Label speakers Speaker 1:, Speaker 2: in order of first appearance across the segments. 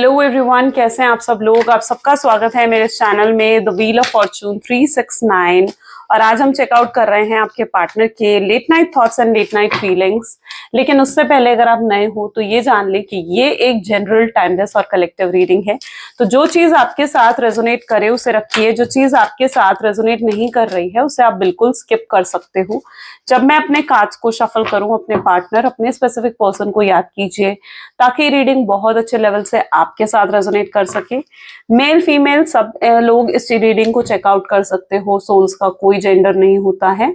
Speaker 1: Hello everyone, कैसे हैं आप सब लोग। आप सबका स्वागत है मेरे चैनल में द व्हील ऑफ फॉर्चून 369। और आज हम चेकआउट कर रहे हैं आपके पार्टनर के late night thoughts and late night feelings. लेकिन उससे पहले अगर आप नए हो तो ये जान ले कि ये एक जनरल टाइमलेस और कलेक्टिव रीडिंग है। तो जो चीज आपके साथ रेजोनेट करे उसे रखिए, जो चीज आपके साथ रेजोनेट नहीं कर रही है उसे आप बिल्कुल स्किप कर सकते हो। जब मैं अपने कार्ड्स को शफल करूं, अपने पार्टनर, अपने स्पेसिफिक पर्सन को याद कीजिए ताकि रीडिंग बहुत अच्छे लेवल से आपके साथ रेजोनेट कर सके। मेल फीमेल सब लोग इस रीडिंग को चेकआउट कर सकते हो, सोल्स का कोई जेंडर नहीं होता है।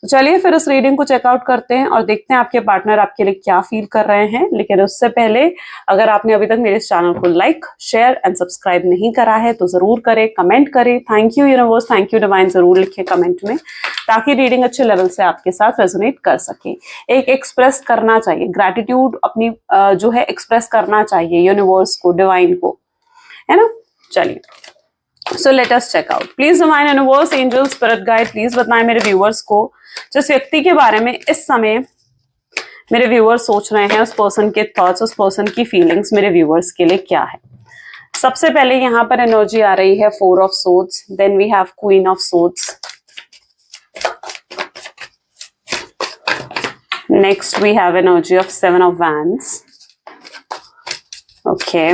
Speaker 1: तो चलिए फिर इस रीडिंग को चेकआउट करते हैं और देखते हैं आपके पार्टनर आपके लिए क्या फील कर रहे हैं। लेकिन उससे पहले अगर आपने अभी तक मेरे इस चैनल को लाइक, शेयर एंड सब्सक्राइब नहीं करा है तो जरूर करें, कमेंट करें। Thank you universe, thank you divine जरूर लिखे कमेंट में ताकि रीडिंग अच्छे लेवल से आपके साथ रेजोनेट कर सके। एक एक्सप्रेस करना चाहिए ग्रैटिट्यूड, अपनी जो है एक्सप्रेस करना चाहिए यूनिवर्स को, डिवाइन को, है ना। चलिए so let us check out. Please divine universe, angel, spirit guide, please बताएं मेरे व्यूअर्स को जिस व्यक्ति के बारे में इस समय मेरे व्यूअर्स सोच रहे हैं, उस पर्सन के थॉट्स, उस पर्सन की फीलिंग्स मेरे व्यूअर्स के लिए क्या है। सबसे पहले यहाँ पर एनर्जी आ रही है 4 of swords, then we have queen of swords, next we have energy of 7 of wands, okay,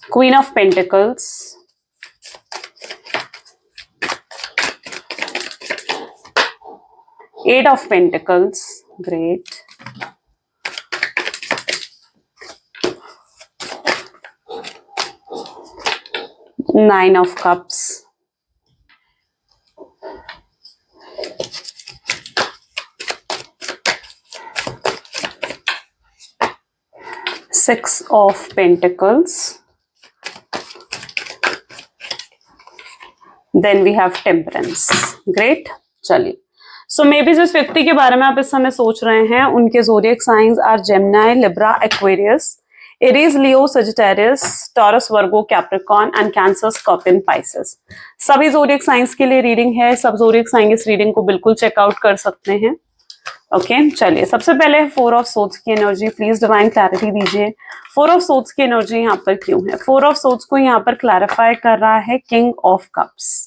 Speaker 1: queen of pentacles, eight of pentacles, great, nine of cups, Six of Pentacles, then we have Temperance, great। चलिए सो may be जिस व्यक्ति के बारे में आप इस समय सोच रहे हैं उनके zodiac signs are Gemini, Libra, Aquarius, Aries, Leo, Sagittarius, Taurus, Virgo, Capricorn and Cancer, Scorpion, Pisces. सभी ज़ोडिएक साइंस के लिए रीडिंग है। सब ज़ोडिएक साइन इस रीडिंग को बिल्कुल चेकआउट कर सकते हैं। ओके चलिए सबसे पहले 4 ऑफ सोर्ड्स की एनर्जी, प्लीज डिवाइन क्लैरिटी दीजिए। 4 ऑफ सोर्ड्स की एनर्जी यहाँ पर क्यों है? 4 ऑफ सोर्ड्स को यहाँ पर क्लैरिफाई कर रहा है king of cups.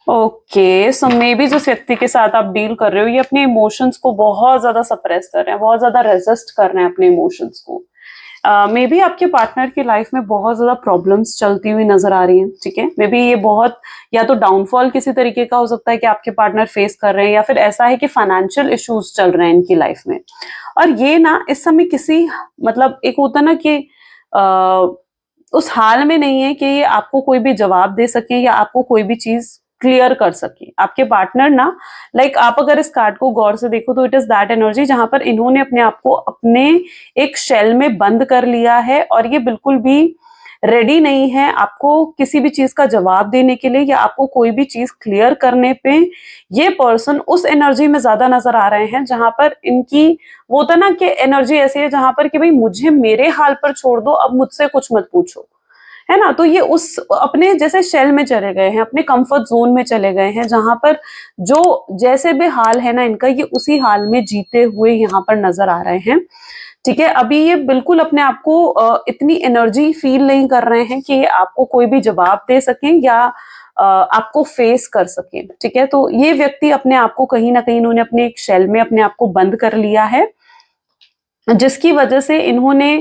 Speaker 1: Okay so may be जिस व्यक्ति के साथ आप डील कर रहे हो ये अपने इमोशंस को बहुत ज्यादा सप्रेस कर रहे हैं, बहुत ज्यादा रेजिस्ट कर रहे हैं अपने इमोशंस को। मे बी आपके पार्टनर की लाइफ में बहुत ज्यादा प्रॉब्लम्स चलती हुई नजर आ रही हैं, ठीक है। मे बी ये बहुत या तो डाउनफॉल किसी तरीके का हो सकता है कि आपके पार्टनर फेस कर रहे हैं, या फिर ऐसा है कि फाइनेंशियल इश्यूज चल रहे हैं इनकी लाइफ में। और ये ना इस समय किसी मतलब एक होता ना कि उस हाल में नहीं है कि ये आपको कोई भी जवाब दे सके या आपको कोई भी चीज क्लियर कर सके। आपके पार्टनर ना लाइक आप अगर इस कार्ड को गौर से देखो तो इट इज दैट एनर्जी जहां पर इन्होंने अपने आप को अपने एक शेल में बंद कर लिया है और ये बिल्कुल भी रेडी नहीं है आपको किसी भी चीज का जवाब देने के लिए या आपको कोई भी चीज क्लियर करने पे। ये पर्सन उस एनर्जी में ज्यादा नजर आ रहे हैं जहां पर इनकी वो था ना कि एनर्जी ऐसी है जहां पर कि भाई मुझे मेरे हाल पर छोड़ दो, अब मुझसे कुछ मत पूछो, है ना। तो ये उस अपने जैसे शेल में चले गए हैं, अपने कंफर्ट जोन में चले गए हैं जहां पर जो जैसे भी हाल है ना इनका, ये उसी हाल में जीते हुए यहाँ पर नजर आ रहे हैं, ठीक है। अभी ये बिल्कुल अपने आप को इतनी एनर्जी फील नहीं कर रहे हैं कि ये आपको कोई भी जवाब दे सकें या आपको फेस कर सकें, ठीक है। तो ये व्यक्ति अपने आप को कहीं ना कहीं इन्होंने अपने एक शेल में अपने आप को बंद कर लिया है, जिसकी वजह से इन्होंने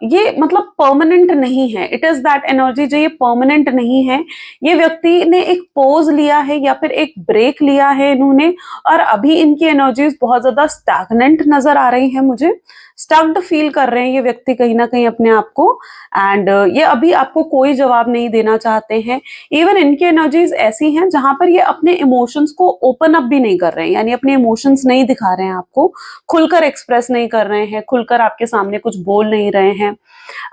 Speaker 1: ये मतलब परमानेंट नहीं है। इट इज दैट एनर्जी जो ये परमानेंट नहीं है। ये व्यक्ति ने एक पोज लिया है या फिर एक ब्रेक लिया है इन्होंने, और अभी इनकी एनर्जीज बहुत ज्यादा स्टैग्नेंट नजर आ रही है मुझे। स्टक्ड फील कर रहे हैं ये व्यक्ति कहीं ना कहीं अपने आप को, एंड ये अभी आपको कोई जवाब नहीं देना चाहते हैं। इवन इनकी एनर्जीज ऐसी हैं जहां पर ये अपने इमोशंस को ओपन अप भी नहीं कर रहे हैं, यानी अपने इमोशंस नहीं दिखा रहे हैं आपको, खुलकर एक्सप्रेस नहीं कर रहे हैं, खुलकर आपके सामने कुछ बोल नहीं रहे हैं।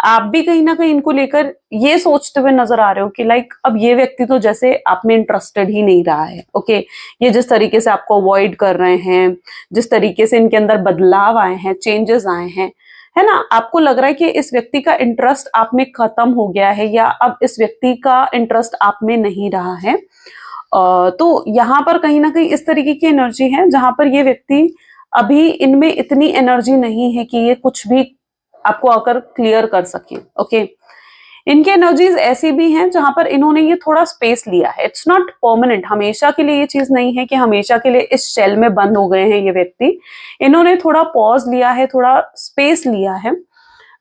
Speaker 1: आप भी कहीं ना कहीं इनको लेकर ये सोचते हुए नजर आ रहे हो कि लाइक अब ये व्यक्ति तो जैसे आप में इंटरेस्टेड ही नहीं रहा है। ओके ये जिस तरीके से आपको अवॉइड कर रहे हैं, जिस तरीके से इनके अंदर बदलाव आए हैं, चेंजेस आए हैं, है ना, आपको लग रहा है कि इस व्यक्ति का इंटरेस्ट आप में खत्म हो गया है या अब इस व्यक्ति का इंटरेस्ट आप में नहीं रहा है। तो यहाँ पर कहीं ना कहीं इस तरीके की एनर्जी है जहां पर ये व्यक्ति अभी इनमें इतनी एनर्जी नहीं है कि ये कुछ भी आपको आकर क्लियर कर सके। ओके, इनकी एनर्जीज ऐसी भी हैं जहां पर इन्होंने ये थोड़ा स्पेस लिया है। इट्स नॉट परमानेंट, हमेशा के लिए ये चीज नहीं है कि हमेशा के लिए इस शेल में बंद हो गए हैं ये व्यक्ति। इन्होंने थोड़ा पॉज लिया है, थोड़ा स्पेस लिया है।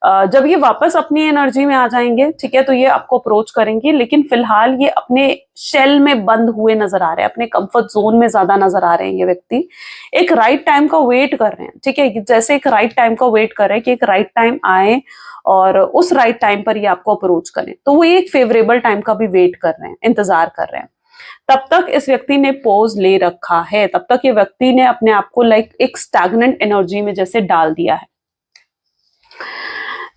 Speaker 1: जब ये वापस अपनी एनर्जी में आ जाएंगे, ठीक है, तो ये आपको अप्रोच करेंगे, लेकिन फिलहाल ये अपने शेल में बंद हुए नजर आ रहे हैं, अपने कंफर्ट जोन में ज्यादा नजर आ रहे हैं ये व्यक्ति। एक राइट टाइम का वेट कर रहे हैं, ठीक है, जैसे एक राइट टाइम का वेट कर रहे हैं कि एक राइट टाइम आए और उस राइट टाइम पर ये आपको अप्रोच करें। तो वो एक फेवरेबल टाइम का भी वेट कर रहे हैं, इंतजार कर रहे हैं। तब तक इस व्यक्ति ने पोज ले रखा है, तब तक ये व्यक्ति ने अपने आप को लाइक एक स्टैग्नेंट एनर्जी में जैसे डाल दिया है।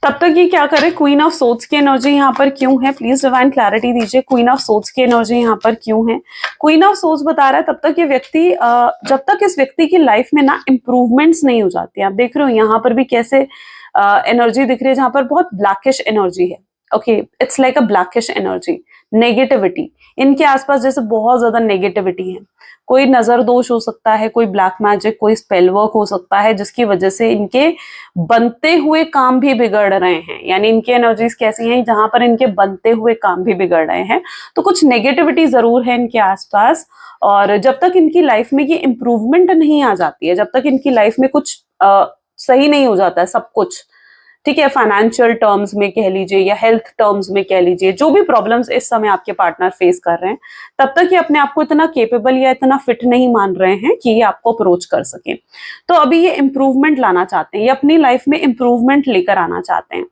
Speaker 1: तब तक ये क्या करे, क्वीन ऑफ सोर्ड्स की एनर्जी यहाँ पर क्यों है, प्लीज डिवाइन क्लैरिटी दीजिए। क्वीन ऑफ सोर्ड्स की एनर्जी यहाँ पर क्यों है? क्वीन ऑफ सोर्ड्स बता रहा है तब तक ये व्यक्ति, जब तक इस व्यक्ति की लाइफ में ना इंप्रूवमेंट्स नहीं हो जाती, आप देख रहे हो यहाँ पर भी कैसे एनर्जी दिख रही है जहां पर बहुत ब्लैकिश एनर्जी है। Okay, it's like a blackish energy, negativity इनके आसपास, जैसे बहुत ज्यादा नेगेटिविटी है। कोई नजर दोष हो सकता है, कोई ब्लैक मैजिक, कोई स्पेल वर्क हो सकता है, जिसकी वजह से इनके बनते हुए काम भी बिगड़ रहे हैं। यानी इनकी एनर्जीज कैसी हैं जहां पर इनके बनते हुए काम भी बिगड़ रहे हैं। तो कुछ नेगेटिविटी जरूर है इनके आसपास, और जब तक इनकी लाइफ में ये इंप्रूवमेंट नहीं आ जाती है, जब तक इनकी लाइफ में कुछ सही नहीं हो जाता है सब कुछ, ठीक है, फाइनेंशियल टर्म्स में कह लीजिए या हेल्थ टर्म्स में कह लीजिए, जो भी प्रॉब्लम्स इस समय आपके पार्टनर फेस कर रहे हैं, तब तक ये अपने आप को इतना केपेबल या इतना फिट नहीं मान रहे हैं कि ये आपको अप्रोच कर सके। तो अभी ये इंप्रूवमेंट लाना चाहते हैं, ये अपनी लाइफ में इंप्रूवमेंट लेकर आना चाहते हैं।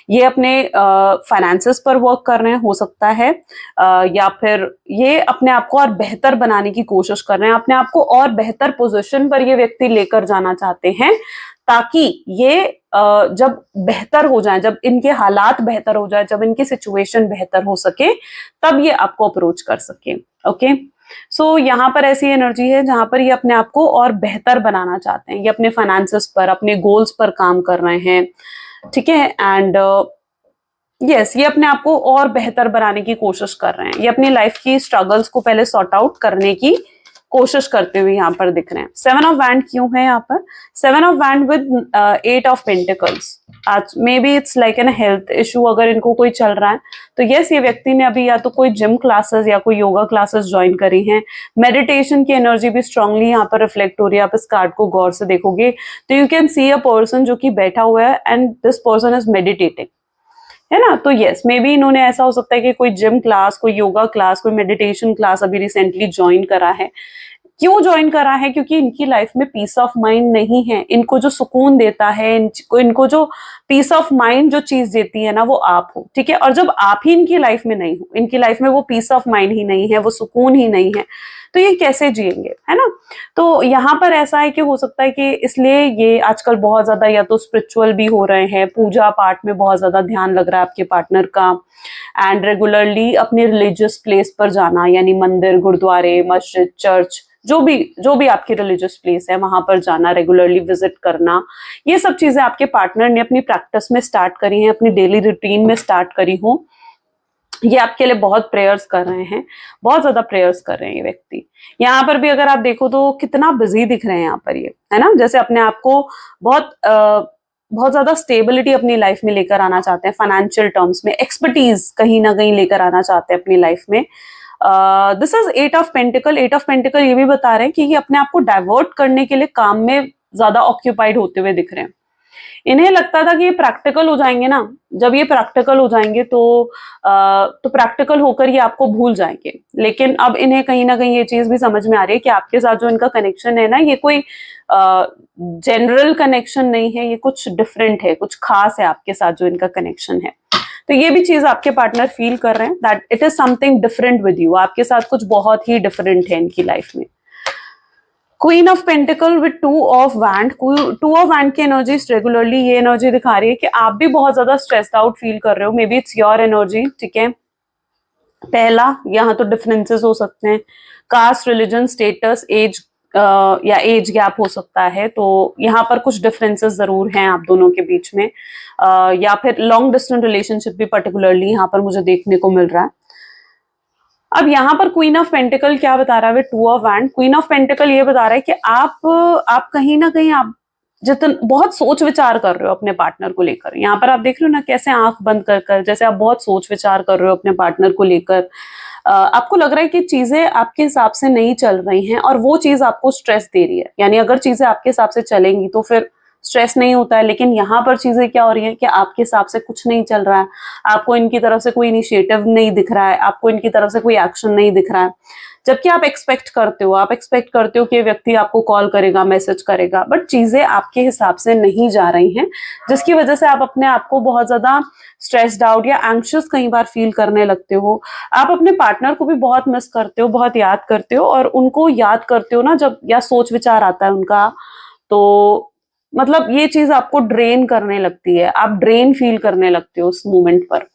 Speaker 1: ये अपने फाइनेंसेस पर वर्क कर रहे हैं, हो सकता है, या फिर ये अपने आप को और बेहतर बनाने की कोशिश कर रहे हैं, अपने आप को और बेहतर पोजीशन पर ये व्यक्ति लेकर जाना चाहते हैं, ताकि ये जब बेहतर हो जाए, जब इनके हालात बेहतर हो जाए, जब इनकी सिचुएशन बेहतर हो सके, तब ये आपको अप्रोच कर सके। ओके, सो यहाँ पर ऐसी एनर्जी है जहां पर ये अपने आप को और बेहतर बनाना चाहते हैं, ये अपने फाइनेंसेस पर, अपने गोल्स पर काम कर रहे हैं, ठीक है, एंड यस, ये अपने आप को और बेहतर बनाने की कोशिश कर रहे हैं। ये अपनी लाइफ की स्ट्रगल्स को पहले सॉर्ट आउट करने की कोशिश करते हुए यहाँ पर दिख रहे हैं। 7 ऑफ वैंड क्यों है यहाँ पर? 7 of wand with 8 of pentacles. आज maybe it's like an health issue अगर इनको कोई चल रहा है, तो यस, ये व्यक्ति ने अभी या तो कोई जिम क्लासेस या कोई योगा क्लासेस ज्वाइन करी हैं। मेडिटेशन की एनर्जी भी स्ट्रांगली यहाँ पर रिफ्लेक्ट हो रही है। आप इस कार्ड को गौर से देखोगे तो you can see a person जो कि बैठा हुआ है and this person is meditating, है ना। तो यस, मे बी इन्होंने, ऐसा हो सकता है कि कोई जिम क्लास, कोई योगा क्लास, कोई मेडिटेशन क्लास अभी रिसेंटली ज्वाइन करा है। क्यों ज्वाइन करा है? क्योंकि इनकी लाइफ में पीस ऑफ माइंड नहीं है। इनको जो सुकून देता है, इनको जो पीस ऑफ माइंड जो चीज देती है ना, वो आप हो, ठीक है। और जब आप ही इनकी लाइफ में नहीं हो, इनकी लाइफ में वो पीस ऑफ माइंड ही नहीं है, वो सुकून ही नहीं है, तो ये कैसे जिएंगे, है ना। तो यहाँ पर ऐसा है कि हो सकता है कि इसलिए ये आजकल बहुत ज्यादा या तो स्पिरिचुअल भी हो रहे हैं, पूजा पाठ में बहुत ज्यादा ध्यान लग रहा है आपके पार्टनर का, एंड रेगुलरली अपने रिलीजियस प्लेस पर जाना, यानी मंदिर, गुरुद्वारे, मस्जिद, चर्च, जो भी आपकी रिलीजियस प्लेस है वहां पर जाना, रेगुलरली विजिट करना, ये सब चीजें आपके पार्टनर ने अपनी प्रैक्टिस में स्टार्ट करी हैं, अपनी डेली रूटीन में स्टार्ट करी हो। ये आपके लिए बहुत प्रेयर्स कर रहे हैं, बहुत ज्यादा प्रेयर्स कर रहे हैं ये व्यक्ति। यहाँ पर भी अगर आप देखो तो कितना बिजी दिख रहे हैं यहाँ पर ये, है ना। जैसे अपने आप को बहुत ज्यादा स्टेबिलिटी अपनी लाइफ में लेकर आना चाहते हैं, फाइनेंशियल टर्म्स में एक्सपर्टीज कहीं ना कहीं लेकर आना चाहते हैं अपनी लाइफ में। This is 8 of pentacle. 8 of pentacle ये भी बता रहे हैं कि ये अपने आप को डाइवर्ट करने के लिए काम में ज्यादा ऑक्यूपाइड होते हुए दिख रहे हैं। इन्हें लगता था कि ये प्रैक्टिकल हो जाएंगे ना, जब ये प्रैक्टिकल हो जाएंगे तो प्रैक्टिकल होकर ये आपको भूल जाएंगे। लेकिन अब इन्हें कहीं ना कहीं ये चीज भी समझ में आ रही है कि आपके साथ जो इनका कनेक्शन है ना, ये कोई जनरल कनेक्शन नहीं है, ये कुछ डिफरेंट है, कुछ खास है आपके साथ जो इनका कनेक्शन है। तो ये भी चीज आपके पार्टनर फील कर रहे हैं that it is something different with you, आपके साथ कुछ बहुत ही डिफरेंट है इनकी लाइफ में। Queen of pentacle with 2 of wand. 2 of wand की एनर्जी रेगुलरली ये एनर्जी दिखा रही है कि आप भी बहुत ज्यादा स्ट्रेस्ड आउट फील कर रहे हो, may be it's your energy, ठीक है। पहला, यहाँ तो डिफरेंसेस हो सकते हैं, कास्ट, रिलीजन, स्टेटस, एज या एज गैप हो सकता है, तो यहाँ पर कुछ डिफरेंसेस जरूर हैं आप दोनों के बीच में, या फिर लॉन्ग डिस्टेंस रिलेशनशिप भी पर्टिकुलरली यहाँ पर मुझे देखने को मिल रहा है। अब यहाँ पर क्वीन ऑफ पेंटिकल क्या बता रहा है? 2 of wand. Queen of pentacle ये बता रहा है कि आप कहीं ना कहीं आप जितन बहुत सोच विचार कर रहे हो अपने पार्टनर को लेकर। यहाँ पर आप देख रहे हो ना कैसे आंख बंद कर कर जैसे आप बहुत सोच विचार कर रहे हो अपने पार्टनर को लेकर। आपको लग रहा है कि चीजें आपके हिसाब से नहीं चल रही हैं और वो चीज आपको स्ट्रेस दे रही है। यानी अगर चीजें आपके हिसाब से चलेंगी तो फिर स्ट्रेस नहीं होता है, लेकिन यहाँ पर चीजें क्या हो रही हैं कि आपके हिसाब से कुछ नहीं चल रहा है, आपको इनकी तरफ से कोई इनिशिएटिव नहीं दिख रहा है, आपको इनकी तरफ से कोई एक्शन नहीं दिख रहा है। जबकि आप एक्सपेक्ट करते हो कि ये व्यक्ति आपको कॉल करेगा, मैसेज करेगा, बट चीजें आपके हिसाब से नहीं जा रही हैं, जिसकी वजह से आप अपने आप को बहुत ज्यादा स्ट्रेस्ड आउट या एंग्शियस कई बार फील करने लगते हो। आप अपने पार्टनर को भी बहुत मिस करते हो, बहुत याद करते हो, और उनको याद करते हो ना जब, या सोच विचार आता है उनका, तो मतलब ये चीज आपको ड्रेन करने लगती है, आप ड्रेन फील करने लगते हो उस मोमेंट पर।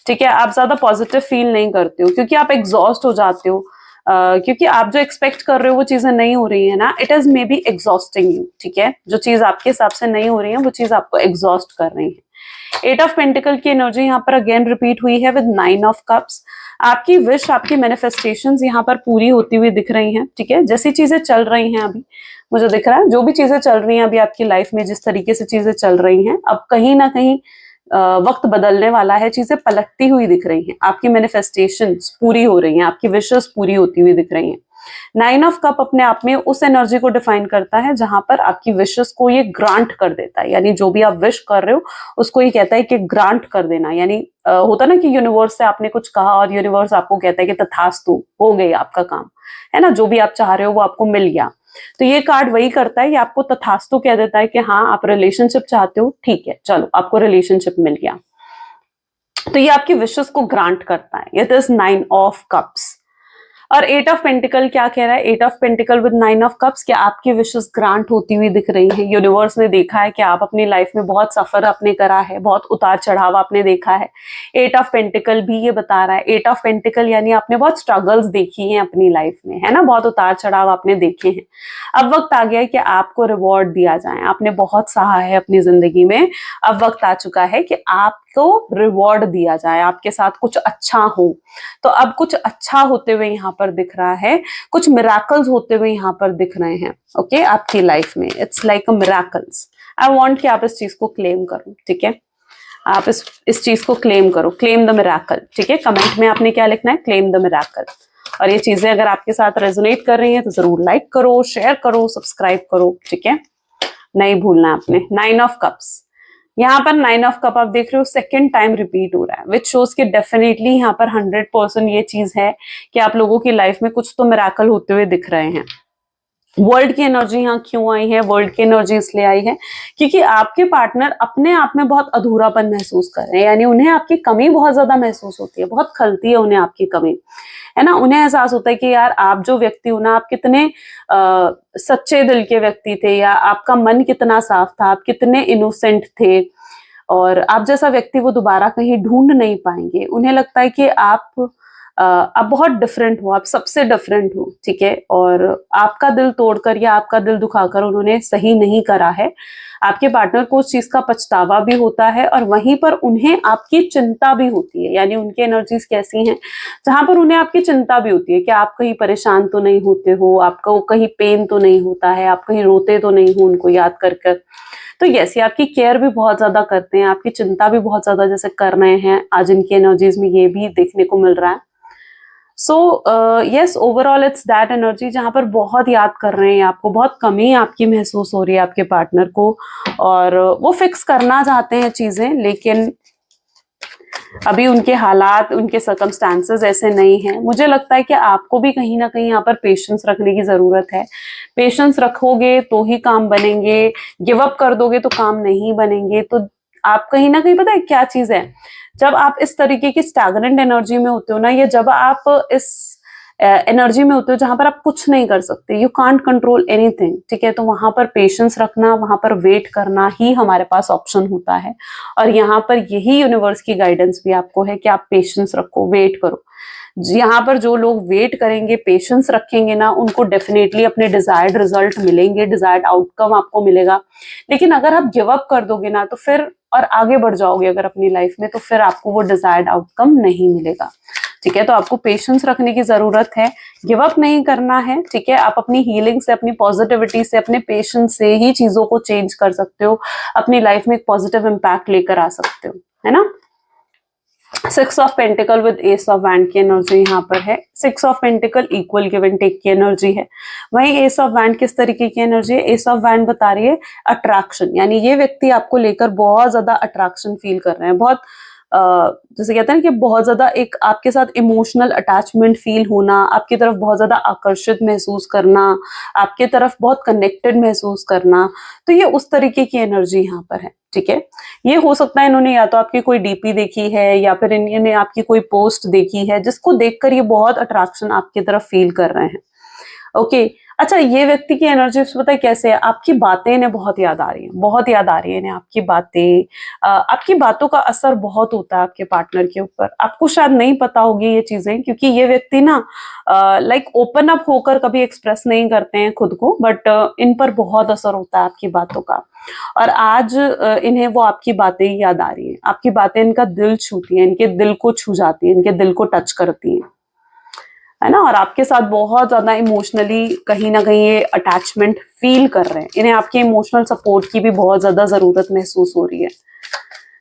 Speaker 1: ठीक है, आप ज्यादा पॉजिटिव फील नहीं करते हो क्योंकि आप एग्जॉस्ट हो जाते हो। क्योंकि आप जो एक्सपेक्ट कर रहे हो वो चीजें नहीं हो रही है ना, it is may be exhausting you. ठीक है, जो चीज आपके हिसाब से नहीं हो रही है वो चीज आपको एग्जॉस्ट कर रही है। 8 ऑफ पेंटिकल की एनर्जी यहाँ पर अगेन रिपीट हुई है विद 9 ऑफ कप्स। आपकी विश, आपकी मैनिफेस्टेशंस यहाँ पर पूरी होती हुई दिख रही हैं। ठीक है, जैसी चीजें चल रही हैं अभी, मुझे दिख रहा है जो भी चीजें चल रही हैं अभी आपकी लाइफ में, जिस तरीके से चीजें चल रही हैं, अब कहीं ना कहीं वक्त बदलने वाला है, चीजें पलटती हुई दिख रही हैं, आपकी मैनिफेस्टेशंस पूरी हो रही हैं, आपकी विशेस पूरी होती हुई दिख रही हैं। 9 ऑफ कप अपने आप में उस एनर्जी को डिफाइन करता है जहां पर आपकी विशेस को ये ग्रांट कर देता है। यानी जो भी आप विश कर रहे हो उसको ये कहता है कि ग्रांट कर देना। यानी होता ना कि यूनिवर्स से आपने कुछ कहा और यूनिवर्स आपको कहता है कि तथास्तु, हो गई आपका काम, है ना, जो भी आप चाह रहे हो वो आपको मिल गया। तो ये कार्ड वही करता है, ये आपको तथास्तु कह देता है कि हाँ आप रिलेशनशिप चाहते हो, ठीक है चलो आपको रिलेशनशिप मिल गया। तो ये आपकी विशेस को ग्रांट करता है। It is 9 of cups. और 8 ऑफ पेंटिकल क्या कह रहा है? 8 of pentacle with 9 of cups, क्या आपकी विशेस ग्रांट होती हुई दिख रही है। यूनिवर्स ने देखा है कि आप अपनी लाइफ में बहुत सफर आपने करा है, बहुत उतार चढ़ाव आपने देखा है। 8 ऑफ पेंटिकल भी ये बता रहा है। 8 ऑफ पेंटिकल यानी आपने बहुत स्ट्रगल्स देखी हैं अपनी लाइफ में, है ना, बहुत उतार चढ़ाव आपने देखे हैं। अब वक्त आ गया है कि आपको रिवॉर्ड दिया जाए। आपने बहुत सहा है अपनी जिंदगी में, अब वक्त आ चुका है कि आपको रिवॉर्ड दिया जाए, आपके साथ कुछ अच्छा हो। तो अब कुछ अच्छा होते हुए यहाँ पर दिख रहा है, कुछ मिराकल्स होते हुए यहाँ पर दिख रहे हैं। ओके, आपकी लाइफ में it's like a miracles. I want कि आप इस चीज को क्लेम करो। ठीक है, आप इस चीज को क्लेम करो, क्लेम द मिराकल। ठीक है, कमेंट में आपने क्या लिखना है? Claim the miracle. और ये चीजें अगर आपके साथ रेजोनेट कर रही हैं तो जरूर लाइक करो, शेयर करो, सब्सक्राइब करो। ठीक है, नहीं भूलना आपने। 9 ऑफ कप्स, यहाँ पर 9 ऑफ कप आप देख रहे हो सेकेंड टाइम रिपीट हो रहा है, विच शोज कि डेफिनेटली यहाँ पर 100% ये चीज है कि आप लोगों की लाइफ में कुछ तो मिराकल होते हुए दिख रहे हैं। वर्ल्ड की एनर्जी यहाँ क्यों आई है? वर्ल्ड की एनर्जी इसलिए आई है क्योंकि आपके पार्टनर अपने आप में बहुत अधूरापन महसूस कर रहे हैं। यानी उन्हें आपकी कमी बहुत ज्यादा महसूस होती है, बहुत खलती है उन्हें आपकी कमी, है ना। उन्हें एहसास होता है कि यार आप जो व्यक्ति हो ना, आप कितने सच्चे दिल के व्यक्ति थे, या आपका मन कितना साफ था, आप कितने इनोसेंट थे, और आप जैसा व्यक्ति वो दोबारा कहीं ढूंढ नहीं पाएंगे। उन्हें लगता है कि आप बहुत डिफरेंट हो, आप सबसे डिफरेंट हो। ठीक है, और आपका दिल तोड़कर या आपका दिल दुखाकर उन्होंने सही नहीं करा है। आपके पार्टनर को उस चीज का पछतावा भी होता है, और वहीं पर उन्हें आपकी चिंता भी होती है। यानी उनकी एनर्जीज कैसी हैं जहां पर उन्हें आपकी चिंता भी होती है कि आप कहीं परेशान तो नहीं होते हो, आपको कहीं पेन तो नहीं होता है, आप कहीं रोते तो नहीं हो उनको याद कर कर। तो यस, ये आपकी केयर भी बहुत ज्यादा करते हैं, आपकी चिंता भी बहुत ज्यादा जैसे कर रहे हैं आज इनकी एनर्जीज में, ये भी देखने को मिल रहा है। So yes, overall it's that energy जहां पर बहुत याद कर रहे हैं आपको, बहुत कमी आपकी महसूस हो रही है आपके पार्टनर को, और वो फिक्स करना चाहते हैं चीजें, लेकिन अभी उनके हालात, उनके सर्कमस्टांसेस ऐसे नहीं हैं। मुझे लगता है कि आपको भी कहीं ना कहीं यहाँ पर पेशेंस रखने की जरूरत है। पेशेंस रखोगे तो ही काम बनेंगे, गिव अप कर दोगे तो काम नहीं बनेंगे। तो आप कहीं ना कहीं, पता है क्या चीज है, जब आप इस तरीके की स्टैग्नेंट एनर्जी में होते हो ना, या जब आप इस एनर्जी में होते हो जहां पर आप कुछ नहीं कर सकते, यू कांट कंट्रोल एनीथिंग, ठीक है, तो वहां पर पेशेंस रखना, वहां पर वेट करना ही हमारे पास ऑप्शन होता है। और यहाँ पर यही यूनिवर्स की गाइडेंस भी आपको है कि आप पेशेंस रखो, वेट करो। यहाँ पर जो लोग वेट करेंगे, पेशेंस रखेंगे ना, उनको डेफिनेटली अपने डिजायर्ड रिजल्ट मिलेंगे, डिजायर्ड आउटकम आपको मिलेगा। लेकिन अगर आप गिव अप कर दोगे ना तो फिर, और आगे बढ़ जाओगे अगर अपनी लाइफ में, तो फिर आपको वो डिजायर्ड आउटकम नहीं मिलेगा। ठीक है। तो आपको पेशेंस रखने की जरूरत है, गिव अप नहीं करना है, ठीक है। आप अपनी हीलिंग से, अपनी पॉजिटिविटी से, अपने पेशेंस से ही चीजों को चेंज कर सकते हो, अपनी लाइफ में एक पॉजिटिव इम्पैक्ट लेकर आ सकते हो, है ना। 6 of pentacle with ace of wand की एनर्जी यहाँ पर है। 6 of pentacle equal give and take की एनर्जी है। वहीं एस ऑफ वैंड किस तरीके की एनर्जी है? एस ऑफ वैंड बता रही है अट्रैक्शन, यानी ये व्यक्ति आपको लेकर बहुत ज्यादा अट्रैक्शन फील कर रहे हैं, बहुत जैसे कहते हैं कि बहुत ज्यादा एक आपके साथ इमोशनल अटैचमेंट फील होना, आपकी तरफ बहुत ज्यादा आकर्षित महसूस करना, आपके तरफ बहुत कनेक्टेड महसूस करना, तो ये उस तरीके की एनर्जी यहाँ पर है, ठीक है। ये हो सकता है इन्होंने या तो आपकी कोई डीपी देखी है या फिर इन्होंने आपकी कोई पोस्ट देखी है जिसको देखकर ये बहुत अट्रैक्शन आपकी तरफ फील कर रहे हैं, ओके। अच्छा, ये व्यक्ति की एनर्जी पता है कैसे है? आपकी बातें इन्हें बहुत याद आ रही हैं, बहुत याद आ रही है इन्हें आपकी बातें। आपकी बातों का असर बहुत होता है आपके पार्टनर के ऊपर। आपको शायद नहीं पता होगी ये चीजें, क्योंकि ये व्यक्ति ना लाइक ओपन अप होकर कभी एक्सप्रेस नहीं करते हैं खुद को, बट इन पर बहुत असर होता है आपकी बातों का। और आज इन्हें वो आपकी बातें ही याद आ रही हैं, आपकी बातें इनका दिल छूती हैं, इनके दिल को छू जाती हैं, इनके दिल को टच करती हैं, है ना। और आपके साथ बहुत ज्यादा इमोशनली कहीं ना कहीं ये अटैचमेंट फील कर रहे हैं। इन्हें आपके इमोशनल सपोर्ट की भी बहुत ज्यादा जरूरत महसूस हो रही है।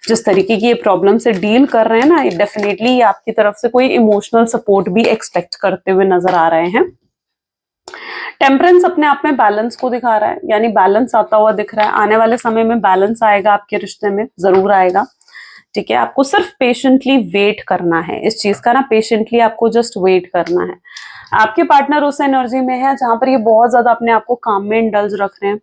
Speaker 1: जिस तरीके की ये प्रॉब्लम से डील कर रहे हैं ना, डेफिनेटली ये आपकी तरफ से कोई इमोशनल सपोर्ट भी एक्सपेक्ट करते हुए नजर आ रहे हैं। टेम्परेंस अपने आप में बैलेंस को दिखा रहा है, यानी बैलेंस आता हुआ दिख रहा है। आने वाले समय में बैलेंस आएगा आपके रिश्ते में, जरूर आएगा, ठीक है। आपको सिर्फ पेशेंटली वेट करना है इस चीज का ना, पेशेंटली आपको जस्ट वेट करना है। आपके पार्टनर उस एनर्जी में है जहां पर ये बहुत ज्यादा अपने आप को काम में इंडल्ज रख रहे हैं,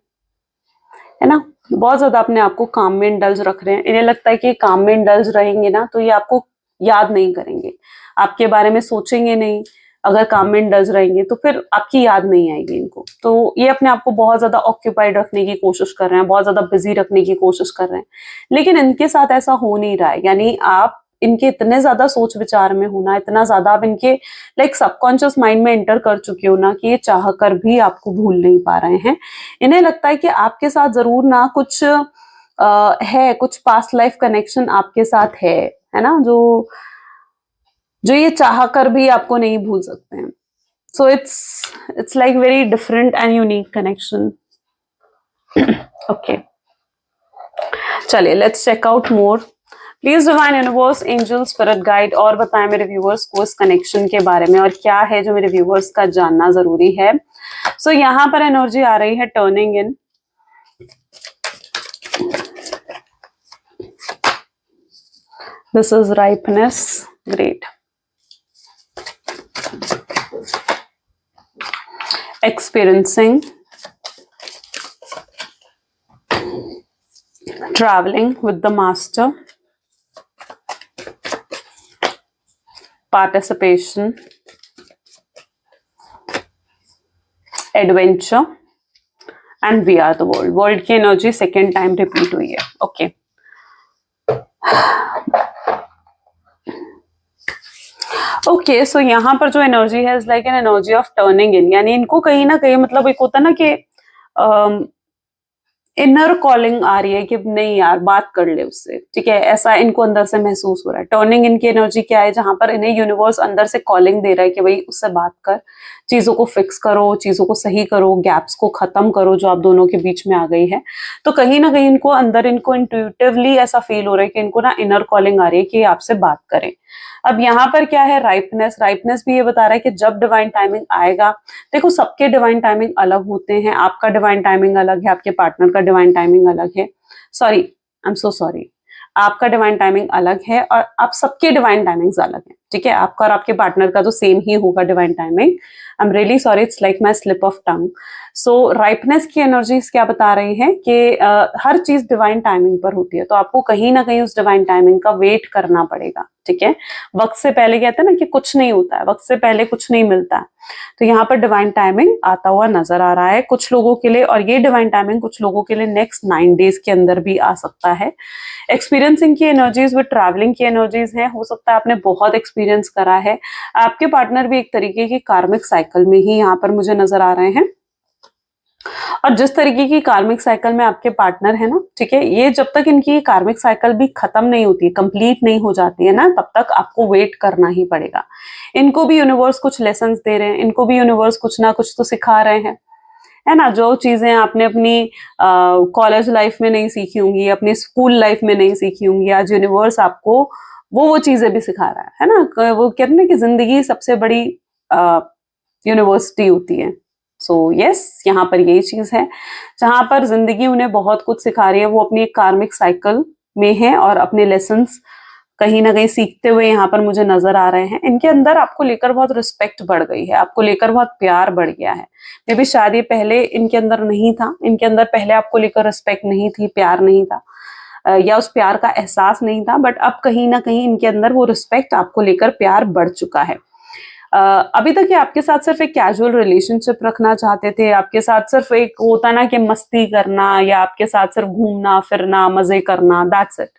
Speaker 1: है ना। बहुत ज्यादा अपने आप को काम में इंडल्ज रख रहे हैं। इन्हें लगता है कि काम में इंडल्ज रहेंगे ना तो ये आपको याद नहीं करेंगे, आपके बारे में सोचेंगे नहीं। अगर काम में इंडल्ज रहेंगे तो फिर आपकी याद नहीं आएगी इनको। तो ये अपने आप को बहुत ज्यादा ऑक्यूपाइड रखने की कोशिश कर रहे हैं, बहुत ज्यादा बिजी रखने की कोशिश कर रहे हैं, लेकिन इनके साथ ऐसा हो नहीं रहा है। यानी आप इनके इतने ज्यादा सोच विचार में होना, इतना ज्यादा आप इनके लाइक सबकॉन्शियस माइंड में एंटर कर चुके हो ना कि ये चाह कर भी आपको भूल नहीं पा रहे हैं। इन्हें लगता है कि आपके साथ जरूर ना कुछ है, कुछ पास्ट लाइफ कनेक्शन आपके साथ है ना, जो ये चाह कर भी आपको नहीं भूल सकते हैं। So it's like very different and unique connection, okay. चलिए let's check out more. Please divine universe, angel, spirit guide और बताएं मेरे व्यूअर्स को इस कनेक्शन के बारे में और क्या है जो मेरे व्यूअर्स का जानना जरूरी है। सो यहाँ पर एनर्जी आ रही है turning in. This is ripeness, great. Experiencing, traveling with the master, participation, adventure and we are the world। World की एनर्जी सेकेंड टाइम रिपीट हुई है, ओके। ओके, सो यहाँ पर जो एनर्जी है is like an energy of turning इन, यानी इनको कहीं ना कहीं मतलब एक होता है ना कि इनर कॉलिंग आ रही है कि नहीं यार बात कर ले उससे, ठीक है। ऐसा इनको अंदर से महसूस हो रहा है। टर्निंग इन की एनर्जी क्या है? जहां पर इन्हें यूनिवर्स अंदर से कॉलिंग दे रहा है कि भाई उससे बात कर, चीजों को फिक्स करो, चीजों को सही करो, गैप्स को खत्म करो जो आप दोनों के बीच में आ गई है। तो कहीं ना कहीं इनको अंदर इनको इंट्यूटिवली ऐसा फील हो रहा है कि इनको ना इनर कॉलिंग आ रही है कि आपसे बात करें। अब यहाँ पर क्या है? राइपनेस। राइपनेस भी ये बता रहा है कि जब डिवाइन टाइमिंग आएगा, देखो सबके डिवाइन टाइमिंग अलग होते हैं। आपका डिवाइन टाइमिंग अलग है, आपके पार्टनर का डिवाइन टाइमिंग अलग है। Sorry, I am so sorry, आपका डिवाइन टाइमिंग अलग है और आप सबके डिवाइन टाइमिंग्स अलग हैं, ठीक है। आपका और आपके पार्टनर का तो सेम ही होगा divine timing. I am really sorry, it's like my slip of tongue. So ripeness की एनर्जीज क्या बता रही हैं कि हर चीज डिवाइन टाइमिंग पर होती है, तो आपको कहीं ना कहीं उस डिवाइन टाइमिंग का वेट करना पड़ेगा, ठीक है। वक्त से पहले कहते हैं ना कि कुछ नहीं होता है, वक्त से पहले कुछ नहीं मिलता है। तो यहाँ पर डिवाइन टाइमिंग आता हुआ नजर आ रहा है कुछ लोगों के लिए, और ये डिवाइन टाइमिंग कुछ लोगों के लिए नेक्स्ट 9 डेज के अंदर भी आ सकता है। एक्सपीरियंसिंग की एनर्जीज विद ट्रैवलिंग की एनर्जीज है। हो सकता है आपने बहुत एक्सपीरियंस करा है, आपके पार्टनर भी एक तरीके की कार्मिक साइकिल में ही यहाँ पर मुझे नजर आ रहे हैं। और जिस तरीके की कार्मिक साइकिल में आपके पार्टनर है ना, ठीक है, ये जब तक इनकी कार्मिक साइकिल भी खत्म नहीं होती, कंप्लीट नहीं हो जाती है ना, तब तक आपको वेट करना ही पड़ेगा। इनको भी यूनिवर्स कुछ लेसन्स दे रहे हैं, इनको भी यूनिवर्स कुछ ना कुछ तो सिखा रहे हैं, है ना। जो चीजें आपने अपनी कॉलेज लाइफ में नहीं सीखी होंगी, अपनी स्कूल लाइफ में नहीं सीखी होंगी, आज यूनिवर्स आपको वो चीजें भी सिखा रहा है ना। वो कहते हैं कि जिंदगी सबसे बड़ी यूनिवर्सिटी होती है। सो यस, यहाँ पर यही चीज है, जहां पर जिंदगी उन्हें बहुत कुछ सिखा रही है। वो अपनी एक कार्मिक साइकिल में है और अपने लेसन्स कहीं ना कहीं सीखते हुए यहाँ पर मुझे नजर आ रहे हैं। इनके अंदर आपको लेकर बहुत रिस्पेक्ट बढ़ गई है, आपको लेकर बहुत प्यार बढ़ गया है। मे बी शायद ये पहले इनके अंदर नहीं था, इनके अंदर पहले आपको लेकर रिस्पेक्ट नहीं थी, प्यार नहीं था, या उस प्यार का एहसास नहीं था, बट अब कहीं ना कहीं इनके अंदर वो रिस्पेक्ट आपको लेकर प्यार बढ़ चुका है। अभी तक ये आपके साथ सिर्फ एक कैजुअल रिलेशनशिप रखना चाहते थे, आपके साथ सिर्फ एक होता ना कि मस्ती करना, या आपके साथ सिर्फ घूमना फिरना मजे करना, दैट्स इट।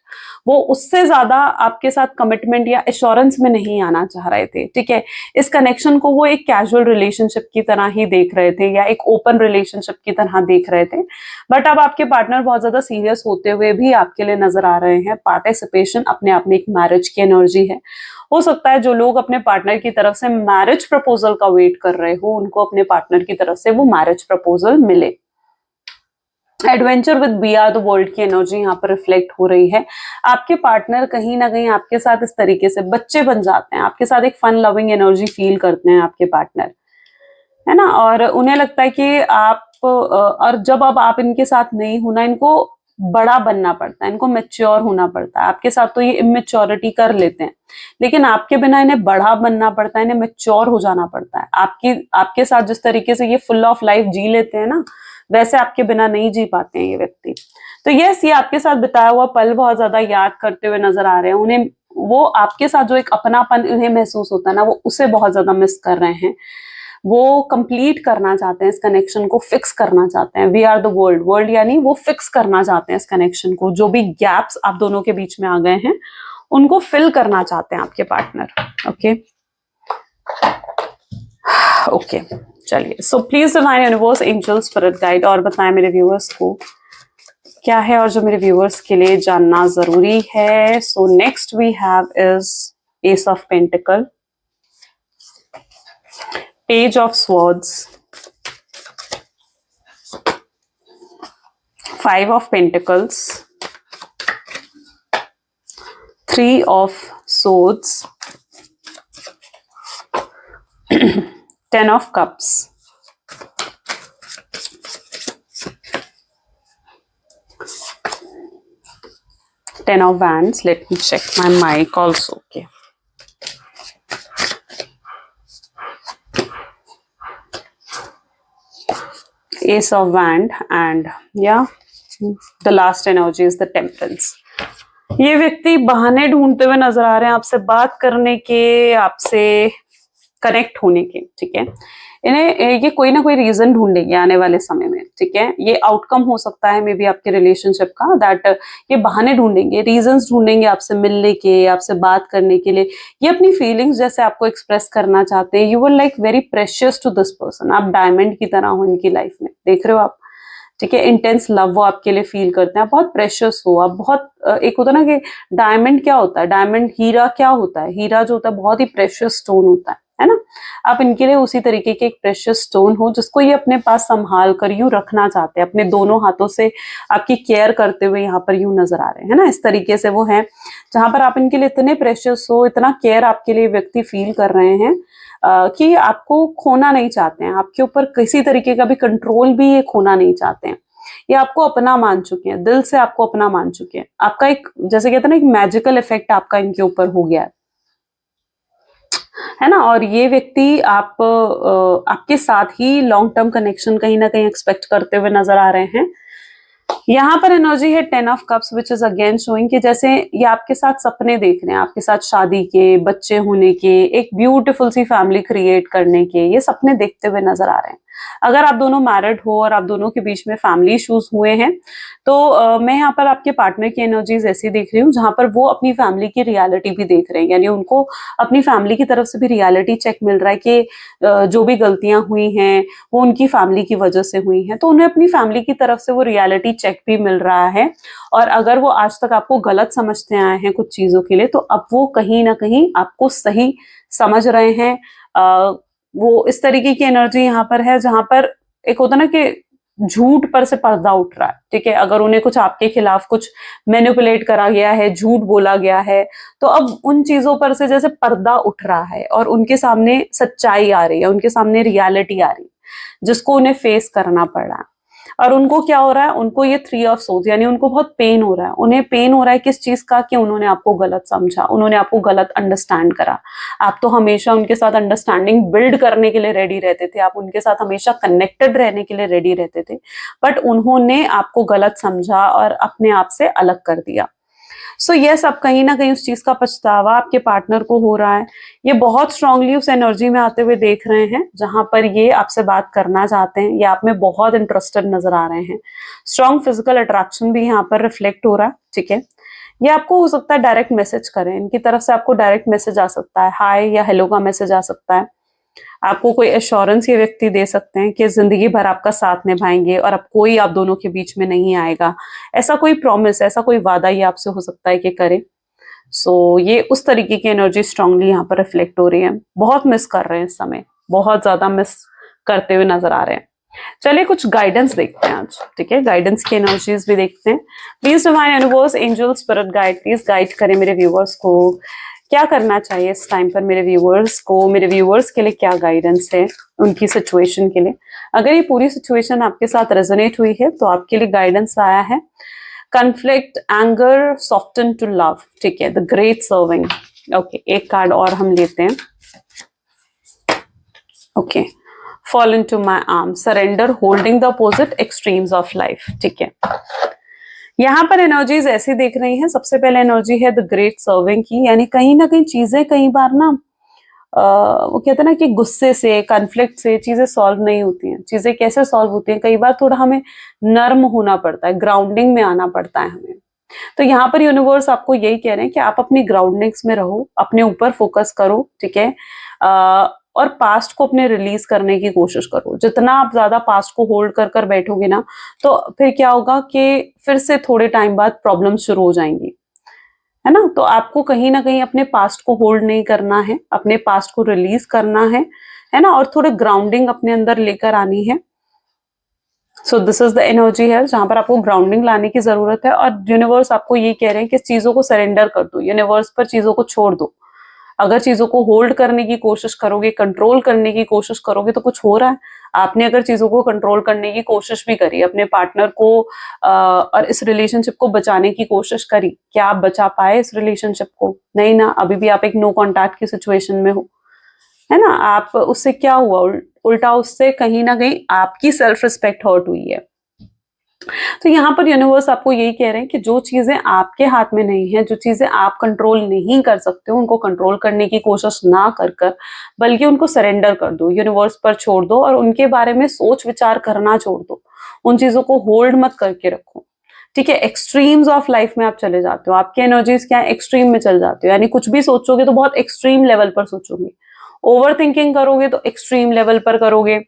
Speaker 1: वो उससे ज्यादा आपके साथ कमिटमेंट या एश्योरेंस में नहीं आना चाह रहे थे, ठीक है। इस कनेक्शन को वो एक कैजुअल रिलेशनशिप की तरह ही देख रहे थे, या एक ओपन रिलेशनशिप की तरह देख रहे थे। बट अब आपके पार्टनर बहुत ज्यादा सीरियस होते हुए भी आपके लिए नजर आ रहे हैं। पार्टिसिपेशन अपने आप में एक मैरिज की एनर्जी है। हो सकता है जो लोग अपने पार्टनर की तरफ से मैरिज प्रपोजल का वेट कर रहे हो, उनको अपने पार्टनर की तरफ से वो मैरिज प्रपोजल मिले। Adventure with we are the world की एनर्जी यहाँ पर रिफ्लेक्ट हो रही है। आपके पार्टनर कहीं ना कहीं आपके साथ इस तरीके से बच्चे बन जाते हैं, आपके साथ एक फन लविंग एनर्जी फील करते हैं आपके पार्टनर, है ना। और उन्हें लगता है कि आप और जब अब आप इनके साथ नहीं होना, इनको बड़ा बनना पड़ता है, इनको मेच्योर होना पड़ता है। आपके साथ तो ये इमेच्योरिटी कर लेते हैं, लेकिन आपके बिना इन्हें बड़ा बनना पड़ता है, इन्हें मेच्योर हो जाना पड़ता है। आपके साथ जिस तरीके से ये फुल ऑफ लाइफ जी लेते हैं ना, वैसे आपके बिना नहीं जी पाते हैं ये व्यक्ति। तो यस, ये आपके साथ बिताया हुआ पल बहुत ज्यादा याद करते हुए नजर आ रहे हैं। उन्हें वो आपके साथ जो एक अपनापन उन्हें महसूस होता है ना, वो उसे बहुत ज्यादा मिस कर रहे हैं। वो कंप्लीट करना चाहते हैं, इस कनेक्शन को फिक्स करना चाहते हैं। वी आर द वर्ल्ड यानी वो फिक्स करना चाहते हैं इस कनेक्शन को। जो भी गैप्स आप दोनों के बीच में आ गए हैं, उनको फिल करना चाहते हैं आपके पार्टनर। ओके, चलिए। So please divine universe, angel, spirit guide, और बताएं मेरे व्यूअर्स को क्या है और जो मेरे व्यूअर्स के लिए जानना जरूरी है। So next we have is ace of pentacle, Page of Swords, 5 of Pentacles, 3 of Swords, 10 of Cups, 10 of Wands. Let me check my mic also. Okay. Ace of Wand and yeah, the last energy is the Temperance. ये व्यक्ति बहाने ढूंढते हुए नजर आ रहे हैं आपसे बात करने के, आपसे कनेक्ट होने के, ठीक है। इन्हें ये कोई ना कोई रीजन ढूंढेंगे आने वाले समय में, ठीक है। ये आउटकम हो सकता है मे बी आपके रिलेशनशिप का, दैट ये बहाने ढूंढेंगे, रीजंस ढूंढेंगे आपसे मिलने के, आपसे बात करने के लिए। ये अपनी फीलिंग्स जैसे आपको एक्सप्रेस करना चाहते हैं। You will like very precious to this person. आप डायमंड की तरह हो इनकी लाइफ में, देख रहे हो आप, ठीक है। इंटेंस लव वो आपके लिए फील करते हैं, आप बहुत प्रेशियस हो, आप बहुत एक होता है ना कि डायमंड क्या होता है, डायमंड हीरा क्या होता है, हीरा जो होता है बहुत ही प्रेशियस स्टोन होता है ना। आप इनके लिए उसी तरीके के एक प्रेशियस स्टोन हो, जिसको ये अपने पास संभाल कर यूं रखना चाहते हैं, अपने दोनों हाथों से आपकी केयर करते हुए यहाँ पर यूं नजर आ रहे हैं ना। इस तरीके से वो हैं जहां पर आप इनके लिए इतने प्रेशियस हो, इतना केयर आपके लिए व्यक्ति फील कर रहे हैं कि आपको खोना नहीं चाहते हैं, आपके ऊपर किसी तरीके का भी कंट्रोल भी ये खोना नहीं चाहते हैं। ये आपको अपना मान चुके हैं, दिल से आपको अपना मान चुके हैं। आपका एक, जैसे कहते हैं ना, एक मैजिकल इफेक्ट आपका इनके ऊपर हो गया है ना। और ये व्यक्ति आपके साथ ही लॉन्ग टर्म कनेक्शन कहीं ना कहीं एक्सपेक्ट करते हुए नजर आ रहे हैं। यहाँ पर एनर्जी है 10 of cups, which is again showing कि जैसे ये आपके साथ सपने देख रहे हैं, आपके साथ शादी के, बच्चे होने के, एक ब्यूटीफुल सी फैमिली क्रिएट करने के, ये सपने देखते हुए नजर आ रहे हैं। अगर आप दोनों मैरिड हो और आप दोनों के बीच में फैमिली इश्यूज हुए हैं, तो मैं यहाँ पर आपके पार्टनर की एनर्जीज ऐसी देख रही हूँ जहां पर वो अपनी फैमिली की रियलिटी भी देख रहे हैं, यानी उनको अपनी फैमिली की तरफ से भी रियलिटी चेक मिल रहा है कि जो भी गलतियां हुई हैं वो उनकी फैमिली की वजह से हुई हैं, तो उन्हें अपनी फैमिली की तरफ से वो रियलिटी चेक भी मिल रहा है। और अगर वो आज तक आपको गलत समझते आए हैं कुछ चीजों के लिए, तो अब वो कहीं ना कहीं आपको सही समझ रहे हैं। वो इस तरीके की एनर्जी यहाँ पर है जहां पर एक होता ना कि झूठ पर से पर्दा उठ रहा है, ठीक है। अगर उन्हें कुछ आपके खिलाफ कुछ मैनिपुलेट करा गया है, झूठ बोला गया है, तो अब उन चीजों पर से जैसे पर्दा उठ रहा है और उनके सामने सच्चाई आ रही है, उनके सामने रियलिटी आ रही है जिसको उन्हें फेस करना पड़ रहा है। और उनको क्या हो रहा है, उनको ये 3 ऑफ सोर्ड्स, यानी उनको बहुत पेन हो रहा है। उन्हें पेन हो रहा है किस चीज का, कि उन्होंने आपको गलत समझा, उन्होंने आपको गलत अंडरस्टैंड करा। आप तो हमेशा उनके साथ अंडरस्टैंडिंग बिल्ड करने के लिए रेडी रहते थे, आप उनके साथ हमेशा कनेक्टेड रहने के लिए रेडी रहते थे, बट उन्होंने आपको गलत समझा और अपने आप से अलग कर दिया। सो यस, अब कहीं ना कहीं उस चीज का पछतावा आपके पार्टनर को हो रहा है। ये बहुत स्ट्रांगली उस एनर्जी में आते हुए देख रहे हैं जहां पर ये आपसे बात करना चाहते हैं, ये आप में बहुत इंटरेस्टेड नजर आ रहे हैं। स्ट्रांग फिजिकल अट्रैक्शन भी यहाँ पर रिफ्लेक्ट हो रहा है, ठीक है। ये आपको हो सकता है डायरेक्ट मैसेज करें, इनकी तरफ से आपको डायरेक्ट मैसेज आ सकता है, हाय या हेलो का मैसेज आ सकता है। आपको कोई एश्योरेंस ये व्यक्ति दे सकते हैं कि जिंदगी भर आपका साथ निभाएंगे और अब कोई आप दोनों के बीच में नहीं आएगा। ऐसा कोई प्रॉमिस, ऐसा कोई वादा ये आपसे हो सकता है कि करे। सो ये उस तरीके की एनर्जी स्ट्रांगली यहाँ पर रिफ्लेक्ट हो रही है। बहुत मिस कर रहे हैं इस समय, बहुत ज्यादा मिस करते हुए नजर आ रहे हैं। चलिए कुछ गाइडेंस देखते हैं आज, ठीक है। गाइडेंस की एनर्जीज भी देखते हैं। Please divine universe, angel, spirit guide, please guide करें मेरे व्यूअर्स को। क्या करना चाहिए इस टाइम पर मेरे व्यूअर्स को, मेरे व्यूअर्स के लिए क्या गाइडेंस है उनकी सिचुएशन के लिए। अगर ये पूरी सिचुएशन आपके साथ रेजोनेट हुई है तो आपके लिए गाइडेंस आया है conflict, anger, soften to love, ठीक है, द ग्रेट सर्विंग। ओके, एक कार्ड और हम लेते हैं। Okay, fall into my arm, surrender, holding the opposite extremes of life, ठीक है। यहाँ पर एनर्जीज ऐसी देख रही हैं। सबसे पहले एनर्जी है द ग्रेट सर्विंग की, यानी कहीं ना कहीं चीजें कई बार ना वो कहते हैं ना कि गुस्से से, कॉन्फ्लिक्ट से चीजें सॉल्व नहीं होती हैं। चीजें कैसे सॉल्व होती हैं, कई बार थोड़ा हमें नर्म होना पड़ता है, ग्राउंडिंग में आना पड़ता है हमें। तो यहाँ पर यूनिवर्स आपको यही कह रहे हैं कि आप अपनी ग्राउंडिंग्स में रहो, अपने ऊपर फोकस करो, ठीक है। और पास्ट को अपने रिलीज करने की कोशिश करो। जितना आप ज्यादा पास्ट को होल्ड कर कर बैठोगे ना, तो फिर क्या होगा कि फिर से थोड़े टाइम बाद प्रॉब्लम शुरू हो जाएंगी, है ना। तो आपको कहीं ना कहीं अपने पास्ट को होल्ड नहीं करना है, अपने पास्ट को रिलीज करना है ना, और थोड़े ग्राउंडिंग अपने अंदर लेकर आनी है। सो दिस इज द एनर्जी है जहां पर आपको ग्राउंडिंग लाने की जरूरत है। और यूनिवर्स आपको ये कह रहे हैं कि चीजों को सरेंडर कर दो, यूनिवर्स पर चीजों को छोड़ दो। अगर चीजों को होल्ड करने की कोशिश करोगे, कंट्रोल करने की कोशिश करोगे, तो कुछ हो रहा है। आपने अगर चीजों को कंट्रोल करने की कोशिश भी करी, अपने पार्टनर को और इस रिलेशनशिप को बचाने की कोशिश करी, क्या आप बचा पाए इस रिलेशनशिप को? नहीं ना, अभी भी आप एक नो कॉन्टैक्ट की सिचुएशन में हो, है ना। आप उससे क्या हुआ, उल्टा उससे कहीं ना कहीं आपकी सेल्फ रिस्पेक्ट हर्ट हुई है। तो यहाँ पर यूनिवर्स आपको यही कह रहे हैं कि जो चीजें आपके हाथ में नहीं है, जो चीजें आप कंट्रोल नहीं कर सकते हो, उनको कंट्रोल करने की कोशिश ना कर कर बल्कि उनको सरेंडर कर दो, यूनिवर्स पर छोड़ दो और उनके बारे में सोच विचार करना छोड़ दो। उन चीजों को होल्ड मत करके रखो, ठीक है। एक्सट्रीम्स ऑफ लाइफ में आप चले जाते हो, आपकी एनर्जीज क्या है, एक्सट्रीम में चल जाते हो, यानी कुछ भी सोचोगे तो बहुत एक्सट्रीम लेवल पर सोचोगे। ओवर थिंकिंग करोगे तो एक्सट्रीम लेवल पर करोगे,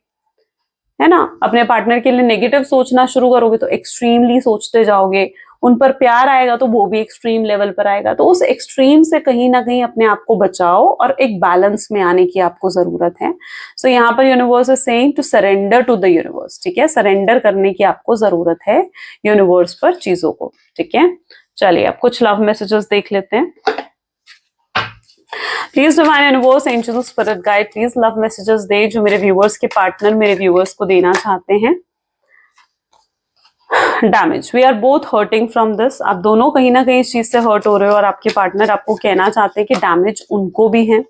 Speaker 1: है ना। अपने पार्टनर के लिए नेगेटिव सोचना शुरू करोगे तो एक्सट्रीमली सोचते जाओगे। उन पर प्यार आएगा तो वो भी एक्सट्रीम लेवल पर आएगा। तो उस एक्सट्रीम से कहीं ना कहीं अपने आप को बचाओ और एक बैलेंस में आने की आपको जरूरत है। सो यहाँ पर universe is saying to surrender to the universe, ठीक है। सरेंडर करने की आपको जरूरत है यूनिवर्स पर चीजों को, ठीक है। चलिए अब कुछ लव मैसेजेस देख लेते हैं। Please divine universe, angel, spirit guide, please love messages दे जो मेरे व्यूअर्स के पार्टनर मेरे व्यूअर्स को देना चाहते हैं। Damage, we are both hurting from this. आप दोनों कहीं ना कहीं इस चीज से हर्ट हो रहे हो और आपके पार्टनर आपको कहना चाहते हैं कि डैमेज उनको भी है।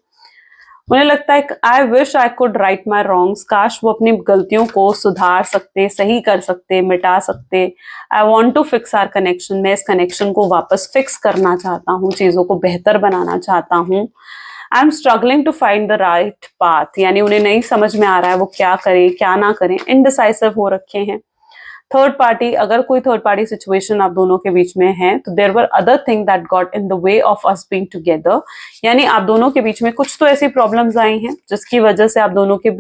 Speaker 1: उन्हें लगता है I wish I could write my wrongs, काश वो अपनी गलतियों को सुधार सकते, सही कर सकते, मिटा सकते। I want to fix our connection, मैं इस कनेक्शन को वापस फिक्स करना चाहता हूँ, चीजों को बेहतर बनाना चाहता हूँ। I am struggling to find the right path, यानी उन्हें नहीं समझ में आ रहा है वो क्या करें क्या ना करें, इनडिसाइसिव हो रखे हैं। थर्ड पार्टी, अगर कोई थर्ड पार्टी सिचुएशन आप दोनों के बीच में है तो there were other thing that got in the way of us being together, यानी आप दोनों के बीच में कुछ तो ऐसी प्रॉब्लम्स आई हैं जिसकी वजह से आप दोनों के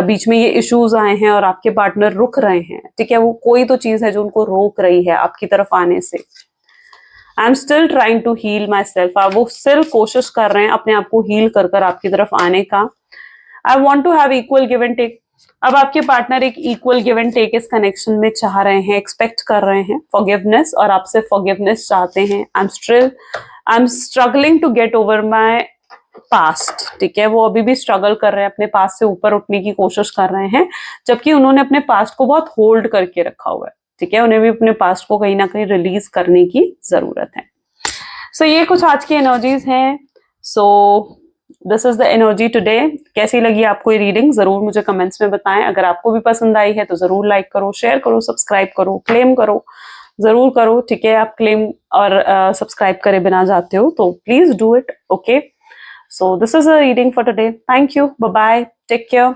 Speaker 1: बीच में ये इश्यूज आए हैं और आपके पार्टनर रुक रहे हैं, ठीक है, वो कोई तो चीज है जो उनको रोक रही है आपकी तरफ आने से। I am still trying to heal myself, वो स्टिल कोशिश कर रहे हैं अपने आप को हील कर कर आपकी तरफ आने का। I want to have equal give and take, अब आपके पार्टनर एक इक्वल गिव एंड टेक इस कनेक्शन में चाह रहे हैं, एक्सपेक्ट कर रहे हैं फॉरगिवनेस, और आपसे फॉरगिवनेस चाहते हैं। I am struggling to get over my past, ठीक है, वो अभी भी स्ट्रगल कर रहे हैं, अपने पास्ट से ऊपर उठने की कोशिश कर रहे हैं, जबकि उन्होंने अपने पास्ट को बहुत होल्ड करके रखा हुआ है, ठीक है, उन्हें भी अपने पास्ट को कहीं ना कहीं रिलीज करने की जरूरत है। सो ये कुछ आज की एनर्जीज हैं। सो this is the energy today. कैसी लगी आपको ये रीडिंग जरूर मुझे कमेंट्स में बताएं। अगर आपको भी पसंद आई है तो जरूर लाइक करो, शेयर करो, सब्सक्राइब करो, क्लेम करो, जरूर करो, ठीक है। आप क्लेम और सब्सक्राइब करे बिना जाते हो तो please do it, okay. So this is a reading for today. Thank you, bye bye, take care.